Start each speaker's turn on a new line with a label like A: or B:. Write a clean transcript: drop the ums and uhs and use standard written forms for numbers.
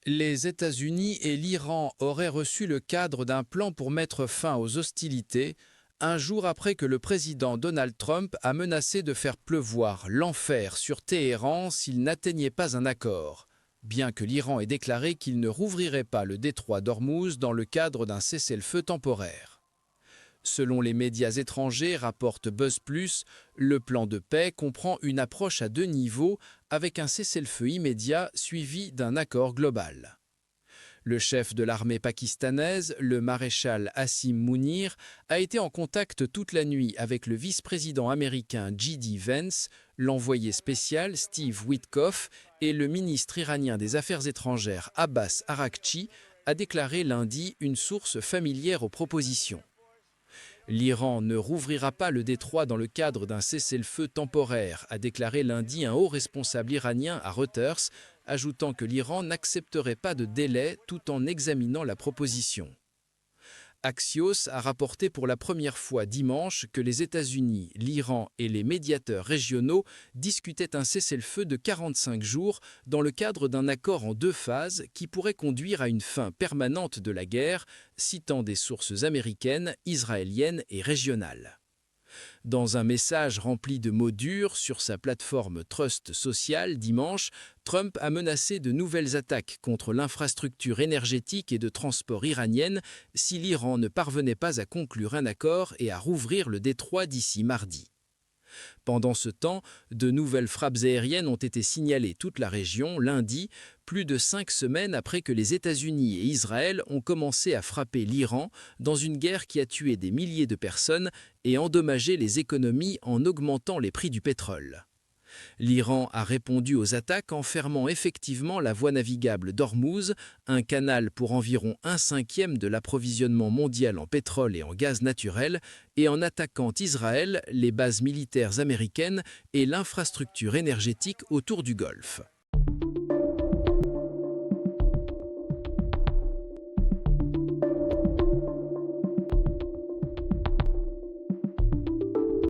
A: Les États-Unis et l'Iran auraient reçu le cadre d'un plan pour mettre fin aux hostilités, un jour après que le président Donald Trump a menacé de faire pleuvoir l'enfer sur Téhéran s'il n'atteignait pas un accord, bien que l'Iran ait déclaré qu'il ne rouvrirait pas le détroit d'Ormuz dans le cadre d'un cessez-le-feu temporaire. Selon les médias étrangers, rapporte BuzzPlus, le plan de paix comprend une approche à deux niveaux avec un cessez-le-feu immédiat suivi d'un accord global. Le chef de l'armée pakistanaise, le maréchal Asim Mounir, a été en contact toute la nuit avec le vice-président américain J.D. Vance, l'envoyé spécial Steve Witkoff et le ministre iranien des Affaires étrangères Abbas Araghchi, a déclaré lundi une source familière aux propositions. L'Iran ne rouvrira pas le détroit dans le cadre d'un cessez-le-feu temporaire, a déclaré lundi un haut responsable iranien à Reuters, ajoutant que l'Iran n'accepterait pas de délai tout en examinant la proposition. Axios a rapporté pour la première fois dimanche que les États-Unis, l'Iran et les médiateurs régionaux discutaient un cessez-le-feu de 45 jours dans le cadre d'un accord en deux phases qui pourrait conduire à une fin permanente de la guerre, citant des sources américaines, israéliennes et régionales. Dans un message rempli de mots durs sur sa plateforme Trust Social dimanche, Trump a menacé de nouvelles attaques contre l'infrastructure énergétique et de transport iranienne si l'Iran ne parvenait pas à conclure un accord et à rouvrir le détroit d'ici mardi. Pendant ce temps, de nouvelles frappes aériennes ont été signalées toute la région lundi, plus de 5 semaines après que les États-Unis et Israël ont commencé à frapper l'Iran dans une guerre qui a tué des milliers de personnes et endommagé les économies en augmentant les prix du pétrole. L'Iran a répondu aux attaques en fermant effectivement la voie navigable d'Ormuz, un canal pour environ 1/5 de l'approvisionnement mondial en pétrole et en gaz naturel, et en attaquant Israël, les bases militaires américaines et l'infrastructure énergétique autour du Golfe.